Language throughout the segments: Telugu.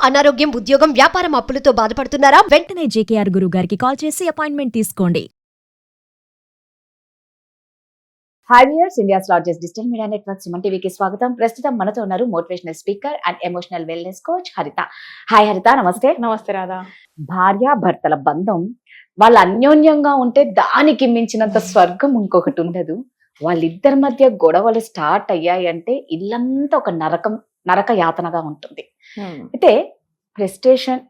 అనారోగ్యం, ఉద్యోగం, వ్యాపారం అప్పులతో బాధపడుతున్నారా? వెంటనే జేకేఆర్ గురువు గారికి కాల్ చేసి అపాయింట్మెంట్ తీసుకోండి. Hi viewers, India's largest digital media network Suman టీవీకి స్వాగతం. ప్రస్తుతం మనతో ఉన్నారు motivational speaker and emotional wellness coach హరిత. హాయ్ హరిత, నమస్తే. నమస్తే రాధా. భార్యాభర్తల బంధం వాళ్ళు అన్యోన్యంగా ఉంటే దానికి మించినంత స్వర్గం ఇంకొకటి ఉండదు. వాళ్ళిద్దరి మధ్య గొడవలు స్టార్ట్ అయ్యాయి అంటే ఇల్లంతా ఒక నరక యాతనగా ఉంటుంది. అయితే ఫ్రస్ట్రేషన్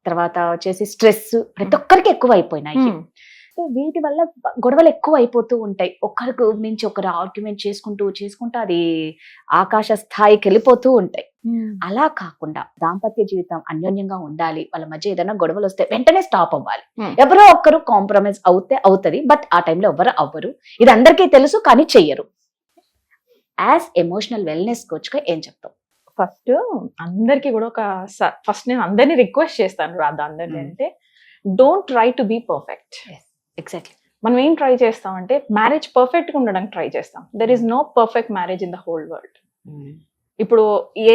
తర్వాత వచ్చేసి స్ట్రెస్ ప్రతి ఒక్కరికి ఎక్కువ అయిపోయినాయి. సో వీటి వల్ల గొడవలు ఎక్కువ అయిపోతూ ఉంటాయి. ఒకరికి మించి ఒకరు ఆర్గ్యుమెంట్ చేసుకుంటూ అది ఆకాశ స్థాయికి వెళ్ళిపోతూ ఉంటాయి. అలా కాకుండా దాంపత్య జీవితం అన్యోన్యంగా ఉండాలి. వాళ్ళ మధ్య ఏదైనా గొడవలు వస్తే వెంటనే స్టాప్ అవ్వాలి. ఎవరో ఒక్కరు కాంప్రమైజ్ అవుతుంది, బట్ ఆ టైంలో ఎవరు అవ్వరు. ఇది అందరికీ తెలుసు, కానీ చెయ్యరు. యాజ్ ఎమోషనల్ వెల్నెస్ కోచ్ గా ఏం చెప్తాం? ఫస్ట్ అందరికి కూడా ఫస్ట్ నేను అందరినీ రిక్వెస్ట్ చేస్తాను రాధా, అందరినీ అంటే don't try to be perfect. Exactly. మనం ఏం ట్రై చేస్తామంటే మ్యారేజ్ పర్ఫెక్ట్ గా ఉండడానికి ట్రై చేస్తాం. There is no perfect marriage in the whole world. ఇప్పుడు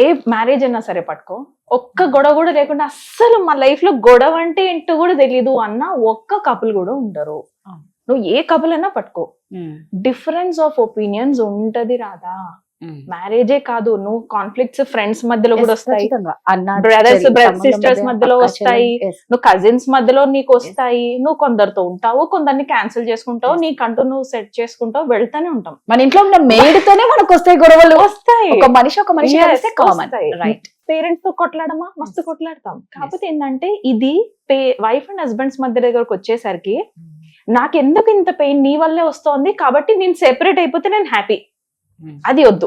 ఏ మ్యారేజ్ అయినా సరే పట్టుకో, ఒక్క గొడవ కూడా లేకుండా అస్సలు మా లైఫ్ లో గొడవ అంటే ఏంటో కూడా తెలీదు అన్న ఒక్క కపుల్ కూడా ఉండరు. నువ్వు ఏ కపుల్ అయినా పట్టుకో, డిఫరెన్స్ ఆఫ్ ఒపీనియన్స్ ఉంటది రాదా. మ్యారేజే కాదు, నువ్వు కాన్ఫ్లిక్ట్స్ ఫ్రెండ్స్ మధ్యలో కూడా వస్తాయి, బ్రదర్స్ సిస్టర్స్ మధ్యలో వస్తాయి, నువ్వు కజిన్స్ మధ్యలో నీకు వస్తాయి. నువ్వు కొందరితో ఉంటావు, కొందరిని క్యాన్సిల్ చేసుకుంటావు, నీకంటూ నువ్వు సెట్ చేసుకుంటావు, వెళ్తానే ఉంటాం. మన ఇంట్లో ఉన్న మేడ్తోనే మనకు వస్తాయి గొడవలు. వస్తాయి, ఒక మనిషి రైట్. పేరెంట్స్ తో కొట్లాడమా, మస్తు కొట్లాడతాం. కాకపోతే ఏంటంటే ఇది వైఫ్ అండ్ హస్బెండ్స్ మధ్య దగ్గరకు వచ్చేసరికి నాకెందుకు ఇంత పెయిన్ నీ వల్లే వస్తోంది కాబట్టి నేను సెపరేట్ అయిపోతే నేను హ్యాపీ, అది వద్దు.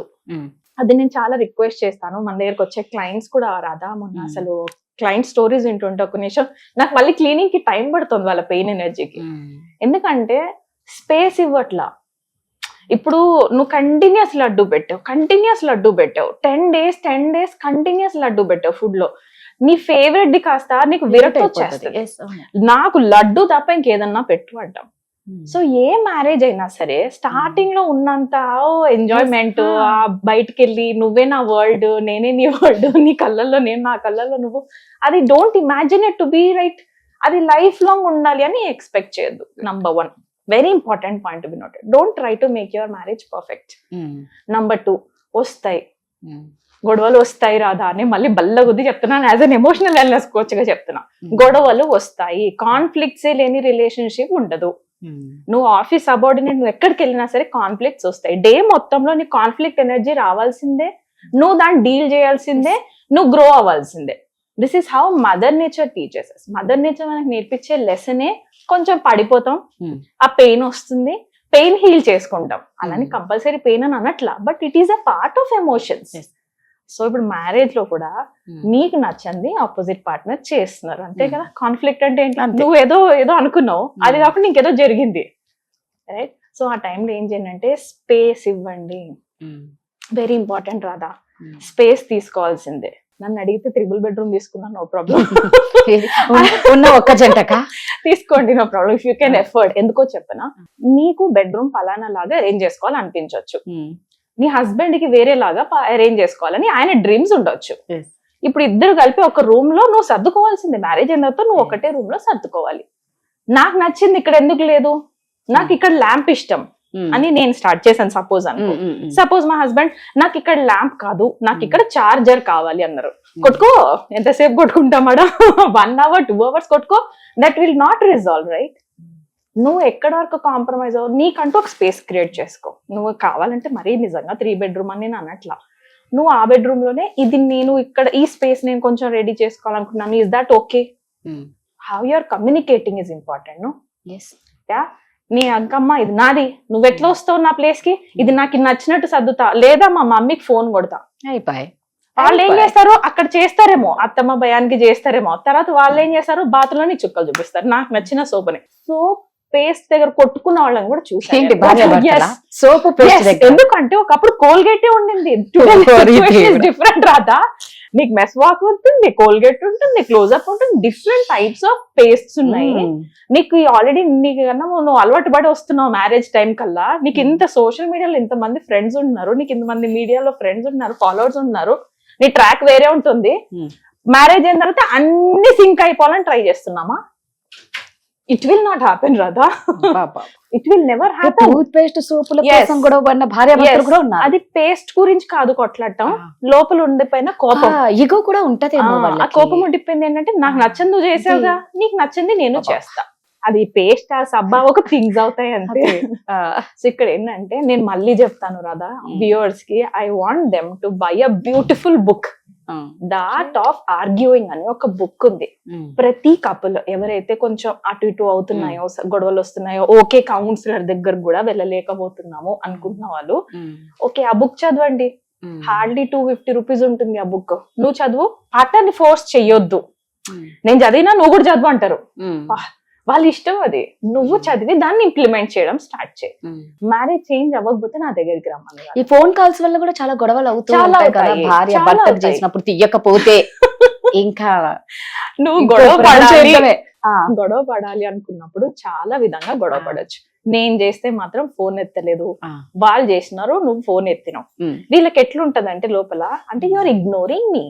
అది నేను చాలా రిక్వెస్ట్ చేస్తాను. మన దగ్గరకు వచ్చే క్లయింట్స్ కూడా రాదా, మొన్న అసలు క్లయింట్ స్టోరీస్ వింటుంటే ఒక నిమిషం నాకు మళ్ళీ క్లీనింగ్ కి టైం పడుతుంది వాళ్ళ పెయిన్ ఎనర్జీకి. ఎందుకంటే స్పేస్ ఇవ్వట్లా. ఇప్పుడు నువ్వు కంటిన్యూస్ లడ్డు పెట్టావు 10 days కంటిన్యూస్ లడ్డు పెట్టావు ఫుడ్ లో. నీ ఫేవరెట్ ది కాస్త నీకు విరక్తి వచ్చేస్తుంది. నాకు లడ్డు తప్ప ఇంకేదన్నా పెట్టు అంటాం. సో ఏ మ్యారేజ్ అయినా సరే స్టార్టింగ్ లో ఉన్నంత ఎంజాయ్మెంట్, బయటకు వెళ్ళి నువ్వే నా వరల్డ్, నేనే నీ వరల్డ్, నీ కళ్ళల్లో నేను, నా కళ్ళల్లో నువ్వు, అది don't imagine it to be right. అది లైఫ్ లాంగ్ ఉండాలి అని ఎక్స్పెక్ట్ చేయొద్దు. Number 1 very important point to be noted. Don't try to make your marriage perfect. Number 2 వస్తాయి గొడవలు వస్తాయి రాధా అని మళ్ళీ బల్లగుద్ది చెప్తున్నాను. As an emotional wellness coach గా చెప్తున్నా, గొడవలు వస్తాయి. కాన్ఫ్లిక్ట్స్ లేని రిలేషన్షిప్ ఉండదు. నువ్వు ఆఫీస్ సబార్డినేట్, నువ్వు ఎక్కడికి వెళ్ళినా సరే కాన్ఫ్లిక్ట్స్ వస్తాయి. డే మొత్తంలో నీ కాన్ఫ్లిక్ట్ ఎనర్జీ రావాల్సిందే, నువ్వు దాన్ని డీల్ చేయాల్సిందే, నువ్వు గ్రో అవ్వాల్సిందే. This is how mother nature teachers. Mother nature మనకు నేర్పించే లెసనే కొంచెం పడిపోతాం, ఆ పెయిన్ వస్తుంది, పెయిన్ హీల్ చేసుకుంటాం. అలానే కంపల్సరీ పెయిన్ అని అనట్లా, but it is a part of emotions. So ఇప్పుడు మ్యారేజ్ లో కూడా నీకు నచ్చంది ఆపోజిట్ పార్ట్నర్ చేస్తున్నారు, అంతే కదా. కాన్ఫ్లిక్ట్ అంటే ఏంటి, నువ్వు ఏదో అనుకున్నావు, అది కాకుండా ఇంకేదో జరిగింది, రైట్. సో ఆ టైంలో ఏం చేయండి అంటే స్పేస్ ఇవ్వండి. వెరీ ఇంపార్టెంట్ రాదా, స్పేస్ తీసుకోవాల్సిందే. నన్ను అడిగితే 3 bedroom తీసుకున్నాను, నో ప్రాబ్లం. ఉన్న ఒక్క జంటక తీసుకోండి, no problem, if you can effort. ఎందుకో చెప్పనా, నీకు బెడ్రూమ్ పలానా లాగా అరేంజ్ చేసుకోవాలి అనిపించవచ్చు, నీ హస్బెండ్ కి వేరేలాగా అరేంజ్ చేసుకోవాలని ఆయన డ్రీమ్స్ ఉండొచ్చు. ఇప్పుడు ఇద్దరు కలిపి ఒక రూమ్ లో నువ్వు సర్దుకోవాల్సిందే. మ్యారేజ్ అయిన తర్వాత నువ్వు ఒకటే రూమ్ లో సర్దుకోవాలి. నాకు నచ్చింది ఇక్కడ ఎందుకు లేదు, నాకు ఇక్కడ ల్యాంప్ ఇష్టం అని నేను స్టార్ట్ చేశాను సపోజ్ అనుకో. సపోజ్ మా హస్బెండ్ నాకు ఇక్కడ ల్యాంప్ కాదు, నాకు ఇక్కడ చార్జర్ కావాలి అన్నారు. కొట్టుకో, ఎంతసేపు కొట్టుకుంటామాడా, 1 hour 2 hours కొట్టుకో, that will not resolve, right. నువ్వు ఎక్కడ వరకు కాంప్రమైజ్ అవ్వ, నీకంటూ ఒక స్పేస్ క్రియేట్ చేసుకో. నువ్వు కావాలంటే మరీ నిజంగా 3 bedroom అని నేను అనట్లా, నువ్వు ఆ బెడ్రూమ్ లోనే ఇది నేను ఇక్కడ ఈ స్పేస్ నేను కొంచెం రెడీ చేసుకోవాలనుకున్నాను, is that okay? How you're communicating is important. No, yeah, నీ అంకమ్మ ఇది నాది, నువ్వు ఎట్లా వస్తావు నా ప్లేస్ కి, ఇది నాకు నచ్చినట్టు సర్దుతా, లేదా మా మమ్మీకి ఫోన్ కొడతా. అయిపోయి వాళ్ళు ఏం చేస్తారు, అక్కడ చేస్తారేమో, అత్తమ్మ భయానికి చేస్తారేమో, తర్వాత వాళ్ళు ఏం చేస్తారు, బాతులోని చుక్కలు చూపిస్తారు నాకు నచ్చిన సోపుని. సోప్ పేస్ట్ దగ్గర కొట్టుకున్న వాళ్ళని కూడా చూసాను. ఎందుకంటే ఒకప్పుడు కోల్గేటే ఉండింది, డిఫరెంట్ రాదా. నీకు మెస్ వాక్ ఉంటుంది, కోల్గేట్ ఉంటుంది, క్లోజ్అప్ ఉంటుంది, డిఫరెంట్ టైప్స్ ఆఫ్ పేస్ట్స్ ఉన్నాయి. నీకు ఆల్రెడీ నీకు కన్నా నువ్వు అలవాటు పడి వస్తున్నావు మ్యారేజ్ టైం కల్లా. నీకు ఇంత సోషల్ మీడియాలో ఇంతమంది ఫ్రెండ్స్ ఉన్నారు, నీకు ఇంతమంది మీడియాలో ఫ్రెండ్స్ ఉన్నారు, ఫాలోవర్స్ ఉన్నారు, నీ ట్రాక్ వేరే ఉంటుంది. మ్యారేజ్ అయిన తర్వాత అన్ని సింక్ అయిపోవాలని ట్రై చేస్తున్నామా? It will not happen Radha, it will never happen. Toothpaste సోపుల Yes. కోసం గొడవ పడిన భార్య భర్తలు కూడా ఉన్నారు. అది పేస్ట్ గురించి కాదు కొట్లాడటం, లోపల ఉండిపోయిన కోపం. ఇగో కూడా ఉంటదేమో ఆ వాళ్ళకి. కోపం ఉండిపోయింది ఏంటంటే నాకు నచ్చంది నువ్వు చేసావుగా, నీకు నచ్చింది నేను చేస్తా. అది పేస్ట్ ఆ సబ్బా ఒక థింగ్స్ అవుతాయి అంతే. సో ఇక్కడ ఏంటంటే నేను మళ్ళీ చెప్తాను రాధా వ్యూవర్స్ కి, I want them to buy a beautiful book. The art of arguing అని ఒక బుక్ ఉంది. ప్రతి కపుల్ ఎవరైతే కొంచెం అటు ఇటు అవుతున్నాయో, గొడవలు వస్తున్నాయో, ఓకే కౌన్సిలర్ దగ్గర కూడా వెళ్ళలేకపోతున్నాము అనుకుంటున్న వాళ్ళు, ఓకే ఆ బుక్ చదవండి. హార్డ్లీ 250 రూపీస్ ఉంటుంది ఆ బుక్. నువ్వు చదువు, పార్ట్నర్ ని ఫోర్స్ చెయ్యొద్దు. నేను చదివినా నువ్వు కూడా చదువు అంటారు, వాళ్ళ ఇష్టం అది. నువ్వు చదివి దాన్ని ఇంప్లిమెంట్ చేయడం స్టార్ట్ చేయి. మ్యారేజ్ చేంజ్ అవ్వకపోతే నా దగ్గరికి రమ్మని. ఈ ఫోన్ కాల్స్ వల్ల కూడా చాలా గొడవలు అవుతాయి చాలా కదా. అవుతాయి, భార్య చాలా భర్తకు అవుతాయి. చేసినప్పుడు తీయకపోతే ఇంకా నువ్వు ఇంకో గొడవ పడాలి, ప్రపంచమే. గొడవ పడాలి అనుకున్నప్పుడు చాలా విధంగా గొడవ పడొచ్చు. నేను చేస్తే మాత్రం ఫోన్ ఎత్తలేదు, వాళ్ళు చేసినారు నువ్వు ఫోన్ ఎత్తినావు. వీళ్ళకి ఎట్లుంటదంటే లోపల, అంటే యూఆర్ ఇగ్నోరింగ్ మీ.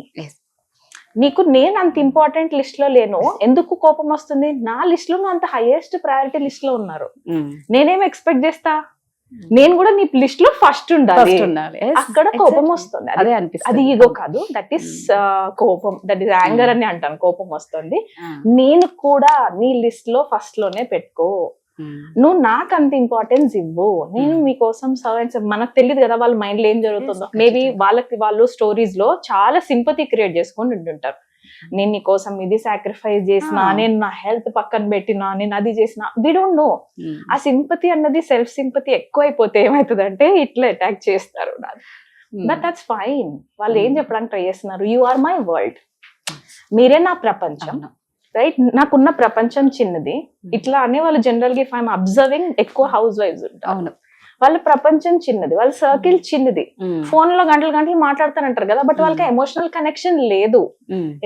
నీకు నేను అంత ఇంపార్టెంట్ లిస్ట్ లో లేను, ఎందుకు కోపం వస్తుంది? నా లిస్ట్ లో నువ్వు అంత హైయెస్ట్ ప్రయారిటీ లిస్ట్ లో ఉన్నారు, నేనేం ఎక్స్పెక్ట్ చేస్తా? నేను కూడా నీ లిస్ట్ లో ఫస్ట్ ఉండాలి. అక్కడ కోపం వస్తుంది. అదే అది అనిపిస్తుంది. ఈగో కాదు, దట్ ఈస్ కోపం, దట్ ఈస్ యాంగర్ అని అంటాను. కోపం వస్తుంది. నేను కూడా నీ లిస్ట్ లో ఫస్ట్ లోనే పెట్టుకో. నువ్వు నాకు అంత ఇంపార్టెన్స్ ఇవ్వు. నేను మీకోసం మనకు తెలియదు కదా వాళ్ళ మైండ్ లో ఏం జరుగుతుందో. మేబీ వాళ్ళు స్టోరీస్ లో చాలా సింపతి క్రియేట్ చేసుకొని ఉంటుంటారు. నేను నీ కోసం ఇది సాక్రిఫైస్ చేసిన, నేను నా హెల్త్ పక్కన పెట్టినా, నేను అది చేసిన. We don't know. ఆ సింపతి అన్నది సెల్ఫ్ సింపతి ఎక్కువ అయిపోతే ఏమవుతుందంటే ఇట్లా అటాక్ చేస్తారు. But that's fine. వాళ్ళు ఏం చెప్పడానికి ట్రై చేస్తున్నారు? యు ఆర్ మై వరల్డ్, మీరే నా ప్రపంచం. రైట్? నాకున్న ప్రపంచం చిన్నది. ఇట్లా అనే వాళ్ళు జనరల్ గా, ఇఫ్ ఐఎమ్ అబ్జర్వింగ్, ఎక్కువ హౌస్ వైఫ్స్ ఉంటారు. వాళ్ళ ప్రపంచం చిన్నది, వాళ్ళ సర్కిల్ చిన్నది. ఫోన్ లో గంటలు గంటలు మాట్లాడతారంటారు కదా, బట్ వాళ్ళకి ఎమోషనల్ కనెక్షన్ లేదు.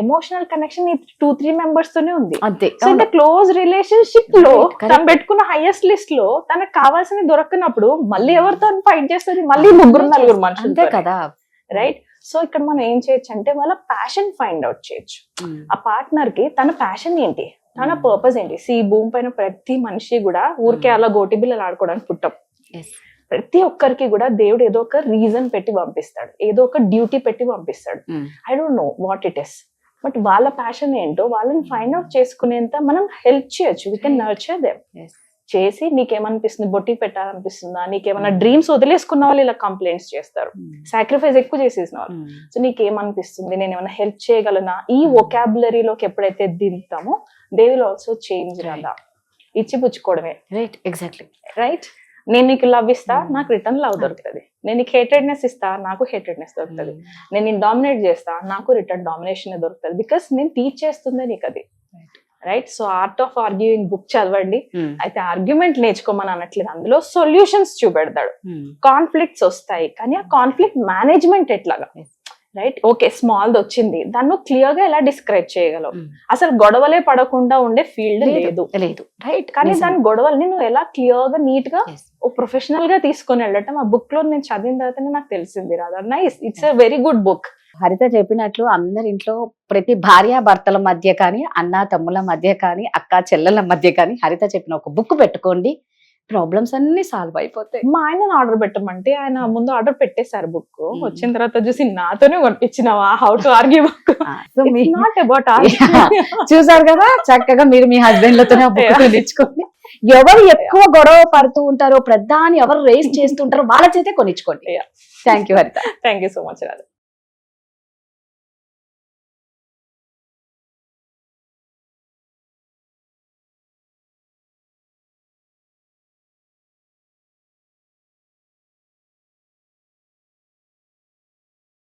ఎమోషనల్ కనెక్షన్ 2-3 మెంబర్స్ తోనే ఉంది. సో ఇంత క్లోజ్ రిలేషన్షిప్ లో తను పెట్టుకున్న హైయెస్ట్ లిస్ట్ లో తనకు కావాల్సిన దొరకనప్పుడు మళ్ళీ ఎవరితో ఫైట్ చేస్తుంది? మళ్ళీ 3-4 మనుషులు కదా. రైట్? సో ఇక్కడ మనం ఏం చేయొచ్చు అంటే వాళ్ళ ప్యాషన్ ఫైండ్ అవుట్ చేయొచ్చు. ఆ పార్ట్నర్ కి తన ప్యాషన్ ఏంటి, తన పర్పస్ ఏంటి. భూమి పైన ప్రతి మనిషి కూడా ఊరికే అలా గోటి బిల్లలు ఆడుకోవడానికి పుట్టాం. ప్రతి ఒక్కరికి కూడా దేవుడు ఏదో ఒక రీజన్ పెట్టి పంపిస్తాడు, ఏదో ఒక డ్యూటీ పెట్టి పంపిస్తాడు. I don't know what it is, but వాళ్ళ ప్యాషన్ ఏంటో వాళ్ళని ఫైండ్ అవుట్ చేసుకునేంత మనం హెల్ప్ చేయొచ్చు. We can nurture them. చేసి నీకేమనిపిస్తుంది, బొట్టి పెట్టాలనిపిస్తుందా, నీకేమైనా డ్రీమ్స్ వదిలేసుకున్న వాళ్ళు ఇలా కంప్లైంట్స్ చేస్తారు, సాక్రిఫైస్ ఎక్కువ చేసేసిన వాళ్ళు. సో నీకేమనిపిస్తుంది, నేను ఏమైనా హెల్ప్ చేయగలనా? ఈ వొకాబులరీలోకి ఎప్పుడైతే దిగుతామో దే విల్ ఆల్సో చేంజ్. రాదా ఇచ్చి పుచ్చుకోవడమే. రైట్? ఎగ్జాక్ట్లీ. రైట్? నేను నీకు లవ్ ఇస్తా, నాకు రిటర్న్ లవ్ దొరుకుతుంది. నేను నీకు హేటెడ్నెస్ ఇస్తా, నాకు హేటెడ్నెస్ దొరుకుతుంది. నేను నేను డామినేట్ చేస్తా, నాకు రిటర్న్ డామినేషన్ దొరుకుతుంది. బికాస్ నేను టీచ్ చేస్తుందే నీకు అది. Right? So art of arguing book చదవండి. అయితే ఆర్గ్యుమెంట్ నేర్చుకోమని అనట్లేదు, అందులో సొల్యూషన్స్ చూపెడతాడు. కాన్ఫ్లిక్ట్స్ వస్తాయి, కానీ ఆ కాన్ఫ్లిక్ట్ మేనేజ్మెంట్ ఎట్లాగా. రైట్? ఓకే స్మాల్ వచ్చింది, దాన్ని క్లియర్ గా ఎలా డిస్క్రైబ్ చేయగలవు? అసలు గొడవలే పడకుండా ఉండే ఫీల్డ్ లేదు. రైట్? కానీ దాని గొడవల్ని నువ్వు ఎలా క్లియర్ గా నీట్ గా ఓ ప్రొఫెషనల్ గా తీసుకొని వెళ్ళటం ఆ బుక్ లో నేను చదివిన తర్వాతనే నాకు తెలిసింది. రాదా nice, it's a very good book. హరిత చెప్పినట్లు అందరి ఇంట్లో ప్రతి భార్య భర్తల మధ్య కానీ, అన్న తమ్ముల మధ్య కానీ, అక్క చెల్లెల మధ్య కానీ హరిత చెప్పిన ఒక బుక్ పెట్టుకోండి, ప్రాబ్లమ్స్ అన్ని సాల్వ్ అయిపోతాయి. మా ఆయన ఆర్డర్ పెట్టమంటే ఆయన ముందు ఆర్డర్ పెట్టేశారు బుక్. వచ్చిన తర్వాత చూసి నాతోనే కొనిపించినావా how to argue book. Not about చూసారు కదా, చక్కగా మీరు మీ హస్బెండ్ లతోనే బుక్ కొనిచ్చుకోండి. ఎవరు ఎక్కువ గొడవ పడుతూ ఉంటారో, ప్రధాని ఎవరు రేస్ చేస్తుంటారో వాళ్ళ చేతే కొనిచ్చుకోండి. థ్యాంక్ యూ హరిత. Thank you so much Radha.